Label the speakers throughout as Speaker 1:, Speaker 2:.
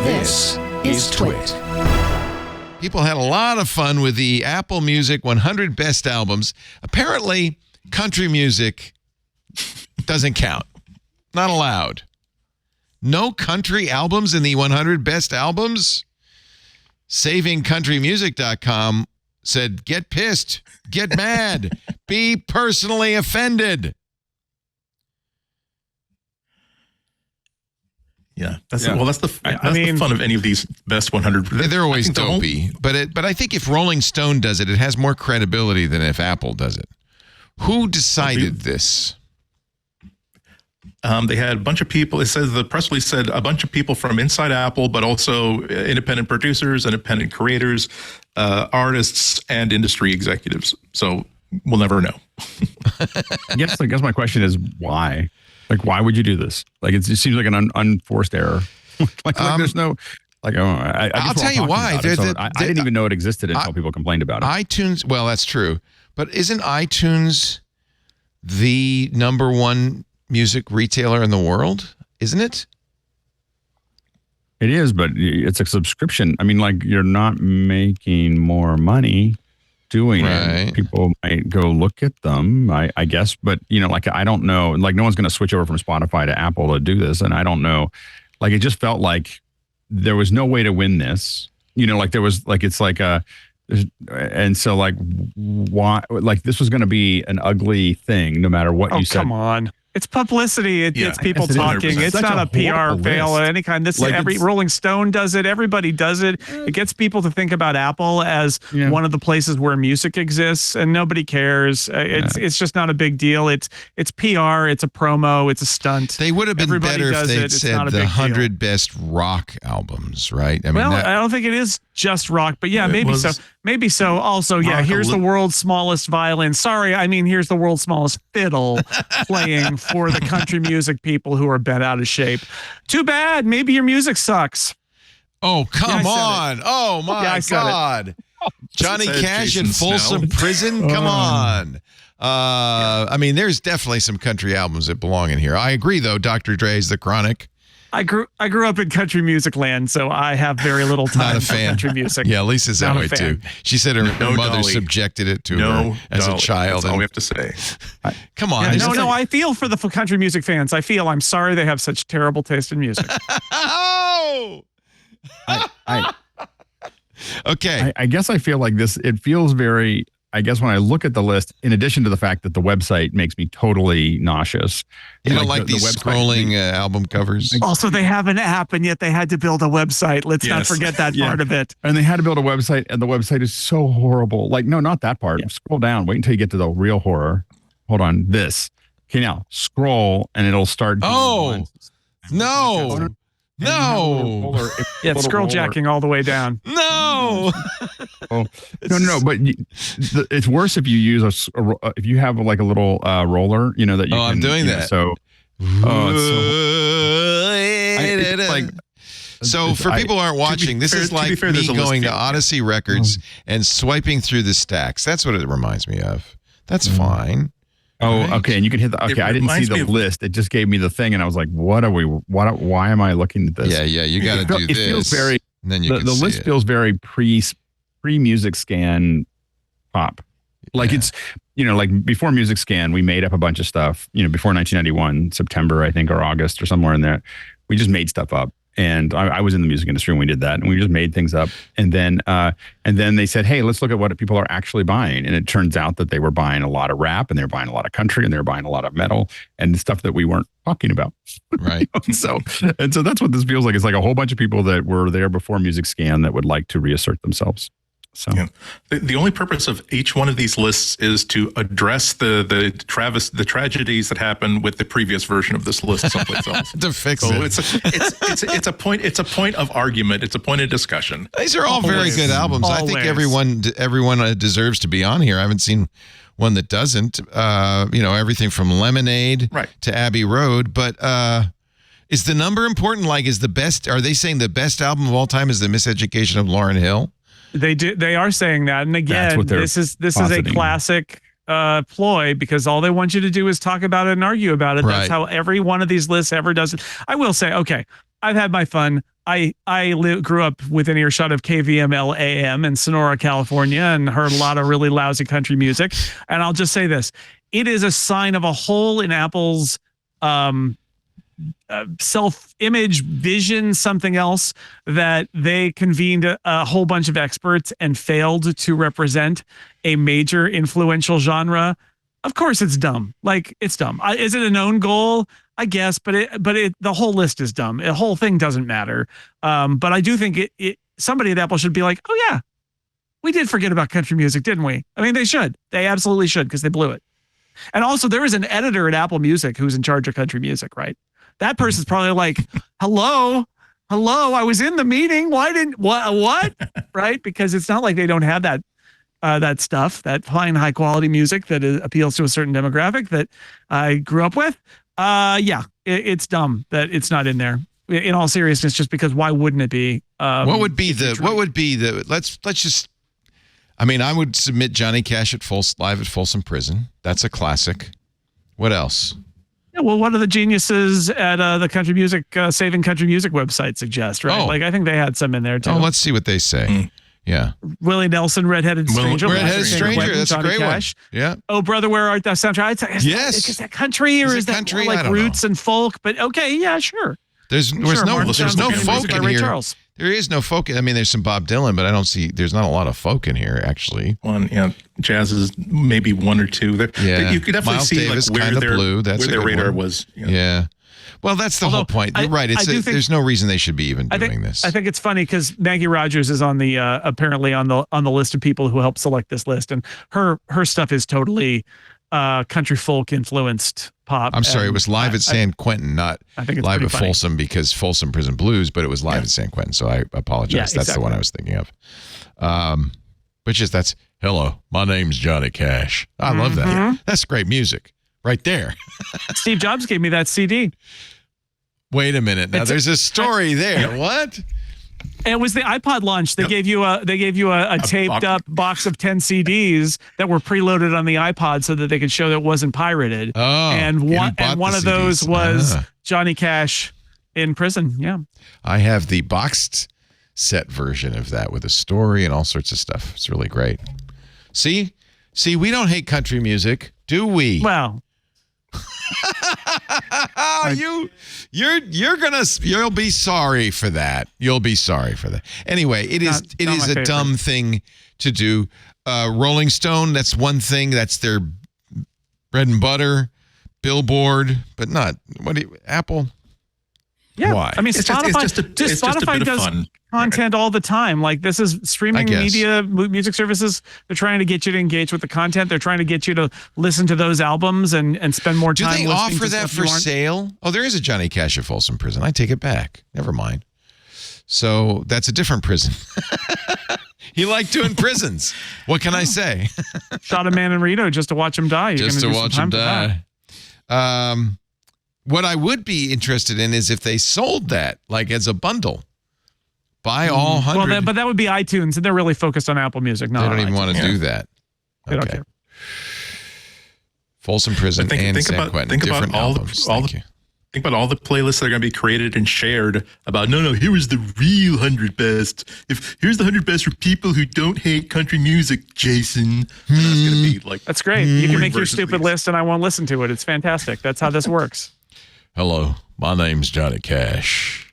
Speaker 1: This is TWiT.
Speaker 2: People had a lot of fun with the Apple Music 100 Best Albums. Apparently, country music doesn't count. Not allowed. No country albums in the 100 Best Albums? SavingCountryMusic.com said, get pissed, get mad, be personally offended.
Speaker 3: Yeah, that's the fun of any of these best 100.
Speaker 2: They're always dopey, but I think if Rolling Stone does it, it has more credibility than if Apple does it. Who decided this?
Speaker 3: They had a bunch of people. It says the press release said a bunch of people from inside Apple, but also independent producers, independent creators, artists, and industry executives. So we'll never know.
Speaker 4: I guess my question is why? Like, why would you do this? Like, it seems like an unforced error. like there's no, like,
Speaker 2: I'll tell you why.
Speaker 4: I didn't even know it existed until people complained about it.
Speaker 2: iTunes, well, that's true. But isn't iTunes the number one music retailer in the world? Isn't it?
Speaker 4: It is, but it's a subscription. I mean, like, you're not making more money doing it. People might go look at them, I guess, but like, I don't know, like, no one's going to switch over from Spotify to Apple to do this, and I don't know, like, it just felt like there was no way to win this, like there was, like, it's like and so, like, why, like, this was going to be an ugly thing no matter what you said.
Speaker 1: Come on. It's publicity. It's people talking. It's not a PR fail of any kind. Every Rolling Stone does it. Everybody does it. It gets people to think about Apple as one of the places where music exists, and nobody cares. It's just not a big deal. It's PR. It's a promo. It's a stunt.
Speaker 2: They would have been better if they'd said the 100 best rock albums, right? I mean,
Speaker 1: I don't think it is just rock, but maybe so. Maybe so. Also, here's the world's smallest violin. Sorry, I mean, here's the world's smallest fiddle playing for the country music people who are bent out of shape. Too bad. Maybe your music sucks.
Speaker 2: Oh, come on. Oh, my God. Johnny Cash in Folsom Prison? Come on. I mean, there's definitely some country albums that belong in here. I agree, though. Dr. Dre's The Chronic.
Speaker 1: I grew up in country music land, so I have very little time for country music.
Speaker 2: Yeah, Lisa's that way too. She said her mother subjected it to her as a child.
Speaker 3: That's all we have to say.
Speaker 2: Come on.
Speaker 1: No, I feel for the country music fans. I'm sorry they have such terrible taste in music.
Speaker 2: Oh! Okay.
Speaker 4: I guess I feel like this, it feels very, I guess when I look at the list, in addition to the fact that the website makes me totally nauseous.
Speaker 2: You don't like these scrolling album covers?
Speaker 1: Also, they have an app, and yet they had to build a website. Let's not forget that part of it.
Speaker 4: And they had to build a website, and the website is so horrible. Like, no, not that part. Scroll down. Wait until you get to the real horror. Hold on. This. Okay, now, scroll, and it'll start.
Speaker 2: Oh, no. No.
Speaker 1: It's scroll jacking all the way down.
Speaker 2: No.
Speaker 4: No. But it's worse if you use if you have like a little roller, that you can.
Speaker 2: I'm doing that.
Speaker 4: So,
Speaker 2: so for people who aren't watching, this is like me going to Odyssey Records and swiping through the stacks. That's what it reminds me of. That's fine.
Speaker 4: Oh, okay. And you can hit the, okay. I didn't see the list. It just gave me the thing. And I was like, why am I looking at this?
Speaker 2: Yeah. You got to do this. It feels very, and then the
Speaker 4: list feels very pre-music scan pop. Like it's, like before Music Scan, we made up a bunch of stuff, before 1991, September, I think, or August or somewhere in there. We just made stuff up. And I was in the music industry when we did that, and we just made things up. And then they said, hey, let's look at what people are actually buying. And it turns out that they were buying a lot of rap, and they were buying a lot of country, and they were buying a lot of metal and stuff that we weren't talking about.
Speaker 2: Right.
Speaker 4: So that's what this feels like. It's like a whole bunch of people that were there before Music Scan that would like to reassert themselves. So
Speaker 3: the only purpose of each one of these lists is to address the tragedies that happened with the previous version of this list someplace else.
Speaker 2: To fix it.
Speaker 3: It's a point of argument. It's a point of discussion.
Speaker 2: These are all very good albums. I think everyone deserves to be on here. I haven't seen one that doesn't. Everything from Lemonade to Abbey Road, but is the number important? Like, is the best? Are they saying the best album of all time is The Miseducation of Lauryn Hill?
Speaker 1: They do. They are saying that, and again, this is a classic ploy, because all they want you to do is talk about it and argue about it. That's how every one of these lists ever does it. I will say, okay, I've had my fun. grew up within earshot of KVML AM in Sonora, California, and heard a lot of really lousy country music. And I'll just say this: it is a sign of a hole in Apple's self-image, vision, something else, that they convened a whole bunch of experts and failed to represent a major influential genre. Of course, it's dumb. Like, it's dumb. Is it a known goal? I guess, but the whole list is dumb. The whole thing doesn't matter. But I do think somebody at Apple should be like, oh yeah, we did forget about country music, didn't we? I mean, they should. They absolutely should, because they blew it. And also, there is an editor at Apple Music who's in charge of country music, right? That person's probably like, hello, I was in the meeting. Why didn't, what? Right? Because it's not like they don't have that stuff, that fine, high quality music that appeals to a certain demographic that I grew up with. It's dumb that it's not in there. In all seriousness, just because why wouldn't it be?
Speaker 2: What would be the let's just, I mean, I would submit Johnny Cash live at Folsom Prison. That's a classic. What else?
Speaker 1: Yeah, well, what do the geniuses at the country music, Saving Country Music website suggest, right? Like, I think they had some in there too.
Speaker 2: Oh, let's see what they say. Yeah.
Speaker 1: Willie Nelson, Redheaded Stranger.
Speaker 2: Redheaded Stranger, that's
Speaker 1: Johnny
Speaker 2: a great
Speaker 1: Cash.
Speaker 2: one. Yeah.
Speaker 1: Oh, Brother, Where Art Thou soundtrack?
Speaker 2: Yes.
Speaker 1: Is that country, or is that
Speaker 2: country?
Speaker 1: more like roots and folk? But okay, yeah, sure.
Speaker 2: There's no folk in here.
Speaker 1: Charles.
Speaker 2: There is no folk. I mean, there's some Bob Dylan, but there's not a lot of folk in here, actually.
Speaker 3: Jazz is maybe one or two. You could definitely
Speaker 2: Miles
Speaker 3: see
Speaker 2: Davis,
Speaker 3: like
Speaker 2: kind of blue. That's
Speaker 3: where their radar
Speaker 2: one.
Speaker 3: was.
Speaker 2: Yeah. Well, that's the whole point. You're right. There's no reason they should be even doing this.
Speaker 1: I think it's funny because Maggie Rogers is on the apparently on the list of people who helped select this list, and her stuff is totally country folk influenced pop.
Speaker 2: I'm sorry, it was live at San Quentin, not live at Folsom, because Folsom Prison Blues, but it was live at San Quentin. So I apologize. That's the one I was thinking of. But just that's hello, my name's Johnny Cash. I love that. That's great music right there.
Speaker 1: Steve Jobs gave me that CD.
Speaker 2: Wait a minute. Now there's a story there. What?
Speaker 1: And it was the iPod launch. They gave you a taped up box of 10 CDs that were preloaded on the iPod so that they could show that it wasn't pirated.
Speaker 2: Oh,
Speaker 1: and one of those was Johnny Cash in prison. Yeah.
Speaker 2: I have the boxed set version of that with a story and all sorts of stuff. It's really great. See, we don't hate country music, do we?
Speaker 1: Well,
Speaker 2: you'll be sorry for that. You'll be sorry for that. Anyway, it is a dumb thing to do. Rolling Stone, that's one thing. That's their bread and butter. Billboard, but not Apple.
Speaker 1: Yeah,
Speaker 2: why?
Speaker 1: I mean, Spotify does fun content all the time. Like, this is streaming media, music services. They're trying to get you to engage with the content. They're trying to get you to listen to those albums and spend more time.
Speaker 2: Do they offer that for sale? Oh, there is a Johnny Cash at Folsom Prison. I take it back. Never mind. So that's a different prison. He liked doing prisons. What can I say?
Speaker 1: Shot a man in Reno just to watch him die.
Speaker 2: Just to watch him die. What I would be interested in is if they sold that, like, as a bundle. Buy all 100.
Speaker 1: Well, but that would be iTunes, and they're really focused on Apple Music. They
Speaker 2: don't even want to do that.
Speaker 1: They don't care.
Speaker 2: Folsom Prison and San Quentin. Different albums.
Speaker 3: Think about all the playlists that are going to be created and shared about, here was the real 100 best. Here's the 100 best for people who don't hate country music, Jason. And that's going to be like...
Speaker 1: That's great. You can make your stupid list and I won't listen to it. It's fantastic. That's how this works.
Speaker 2: Hello, my name's Johnny Cash.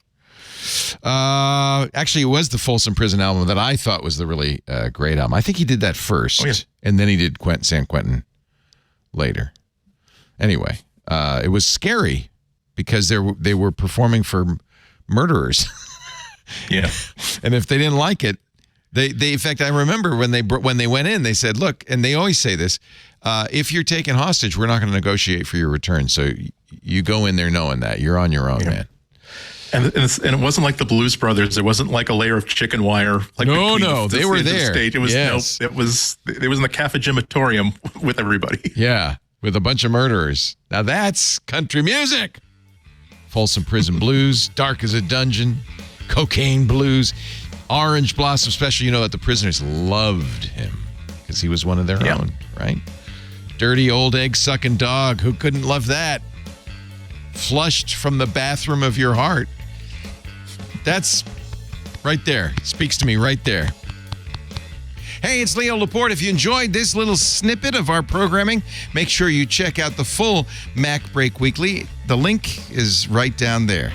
Speaker 2: Actually, it was the Folsom Prison album that I thought was the really great album. I think he did that first, and then he did San Quentin later. Anyway, it was scary because they were performing for murderers.
Speaker 3: Yeah,
Speaker 2: and if they didn't like it, they in fact, I remember when they went in, they said, "Look," and they always say this: if you're taken hostage, we're not going to negotiate for your return. So you go in there knowing that you're on your own, man.
Speaker 3: And it wasn't like the Blues Brothers. There wasn't like a layer of chicken wire. Like
Speaker 2: no, they were there.
Speaker 3: It was it was in the Cafe Gymatorium with everybody.
Speaker 2: Yeah, with a bunch of murderers. Now that's country music. Folsom Prison Blues, Dark as a Dungeon, Cocaine Blues, Orange Blossom Special. You know that the prisoners loved him because he was one of their own, right? Dirty Old Egg Sucking Dog. Who couldn't love that? Flushed from the bathroom of your heart. That's right there. Speaks to me right there. Hey, it's Leo Laporte. If you enjoyed this little snippet of our programming, make sure you check out the full MacBreak Weekly. The link is right down there.